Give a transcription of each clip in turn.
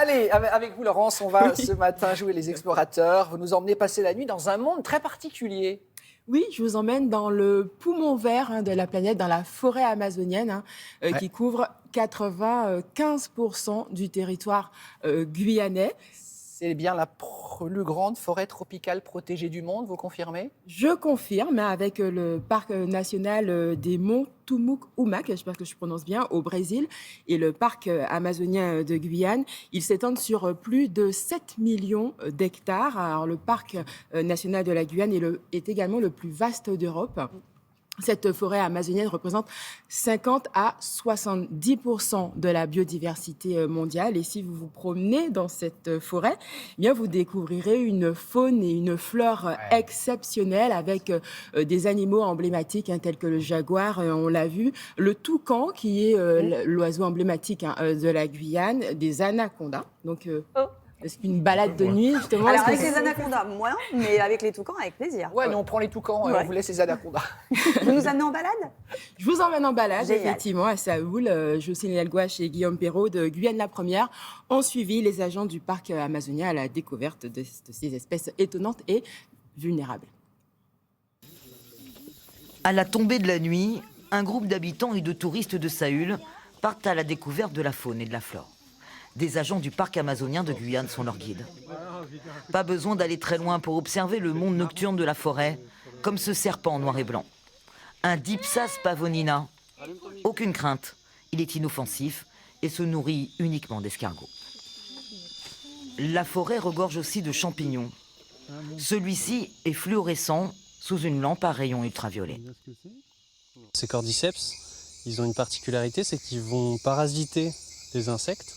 Allez, avec vous, Laurence, on va ce matin jouer les explorateurs. Vous nous emmenez passer la nuit dans un monde très particulier. Oui, je vous emmène dans le poumon vert de la planète, dans la forêt amazonienne, qui couvre 95% du territoire guyanais. C'est bien la plus grande forêt tropicale protégée du monde, vous confirmez? Je confirme, avec le parc national des monts Tumuc-Umac, j'espère que je prononce bien, au Brésil, et le parc amazonien de Guyane. Ils s'étendent sur plus de 7 millions d'hectares. Alors, le parc national de la Guyane est également le plus vaste d'Europe. Cette forêt amazonienne représente 50 à 70% de la biodiversité mondiale. Et si vous vous promenez dans cette forêt, eh bien vous découvrirez une faune et une flore exceptionnelles avec des animaux emblématiques tels que le jaguar, on l'a vu, le toucan qui est l'oiseau emblématique de la Guyane, des anacondas. Donc, est-ce qu'une balade de nuit, justement... Alors, avec les anacondas, moins, mais avec les toucans, avec plaisir. Ouais, nous on prend les toucans, on vous laisse les anacondas. Vous nous amenez en balade? Je vous emmène en balade, Génial. effectivement, à Saoul. Jocelyne Elgouache et Guillaume Perrault de Guyane la Première ont suivi les agents du parc amazonien à la découverte de ces espèces étonnantes et vulnérables. À la tombée de la nuit, un groupe d'habitants et de touristes de Saül partent à la découverte de la faune et de la flore. Des agents du parc amazonien de Guyane sont leurs guides. Pas besoin d'aller très loin pour observer le monde nocturne de la forêt, comme ce serpent noir et blanc. Un Dipsas pavonina. Aucune crainte, il est inoffensif et se nourrit uniquement d'escargots. La forêt regorge aussi de champignons. Celui-ci est fluorescent sous une lampe à rayons ultraviolets. Ces cordyceps, ils ont une particularité, c'est qu'ils vont parasiter les insectes.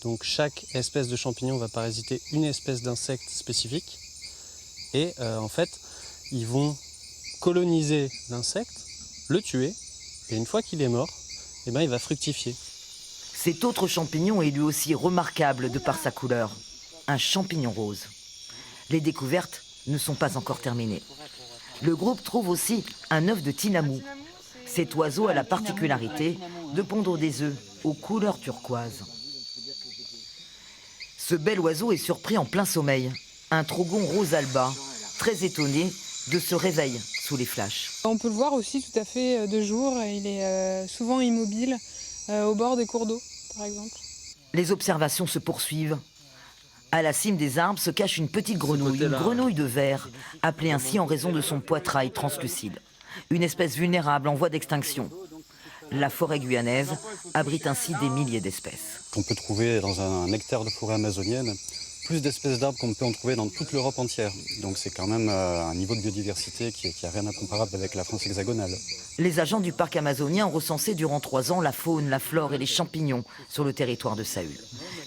Donc chaque espèce de champignon va parasiter une espèce d'insecte spécifique. Et en fait, ils vont coloniser l'insecte, le tuer, et une fois qu'il est mort, eh ben, il va fructifier. Cet autre champignon est lui aussi remarquable de par sa couleur, un champignon rose. Les découvertes ne sont pas encore terminées. Le groupe trouve aussi un œuf de tinamou. Cet oiseau a la particularité de pondre des œufs aux couleurs turquoises. Ce bel oiseau est surpris en plein sommeil. Un trogon rose alba, très étonné de ce réveil sous les flashs. On peut le voir aussi tout à fait de jour. Il est souvent immobile au bord des cours d'eau, par exemple. Les observations se poursuivent. À la cime des arbres se cache une petite grenouille, une grenouille de verre, appelée ainsi en raison de son poitrail translucide. Une espèce vulnérable en voie d'extinction. La forêt guyanaise abrite ainsi des milliers d'espèces. On peut trouver dans un hectare de forêt amazonienne plus d'espèces d'arbres qu'on peut en trouver dans toute l'Europe entière. Donc c'est quand même un niveau de biodiversité qui n'a rien à comparable avec la France hexagonale. Les agents du parc amazonien ont recensé durant 3 ans la faune, la flore et les champignons sur le territoire de Saül.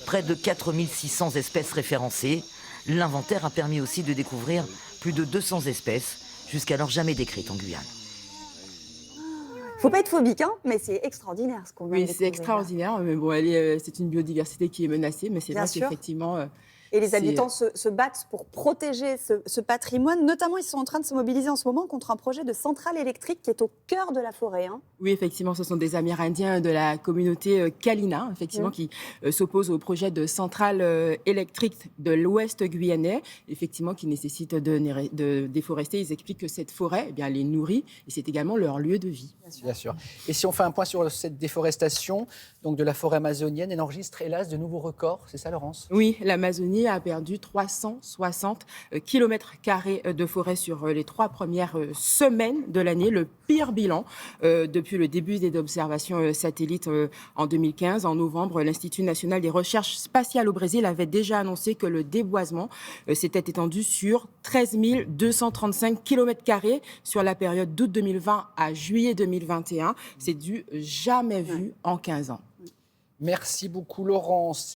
Près de 4600 espèces référencées. L'inventaire a permis aussi de découvrir plus de 200 espèces, jusqu'alors jamais décrites en Guyane. Faut pas être phobique, mais c'est extraordinaire ce qu'on vient de Oui, c'est découvrir. extraordinaire. Mais bon, c'est une biodiversité qui est menacée, mais c'est Bien vrai sûr. qu'effectivement... Et les habitants se battent pour protéger ce patrimoine. Notamment, ils sont en train de se mobiliser en ce moment contre un projet de centrale électrique qui est au cœur de la forêt. Oui, effectivement, ce sont des Amérindiens de la communauté Kalina, effectivement, qui s'opposent au projet de centrale électrique de l'ouest guyanais, effectivement, qui nécessite de déforester. Ils expliquent que cette forêt, eh bien, les nourrit et c'est également leur lieu de vie. Bien sûr. Et si on fait un point sur cette déforestation donc de la forêt amazonienne, elle enregistre hélas de nouveaux records, c'est ça, Laurence? Oui, l'Amazonie a perdu 360 km² de forêt sur les 3 premières semaines de l'année, le pire bilan depuis le début des observations satellites en 2015. En novembre, l'Institut national des recherches spatiales au Brésil avait déjà annoncé que le déboisement s'était étendu sur 13 235 km² sur la période d'août 2020 à juillet 2021. C'est du jamais vu en 15 ans. Merci beaucoup, Laurence.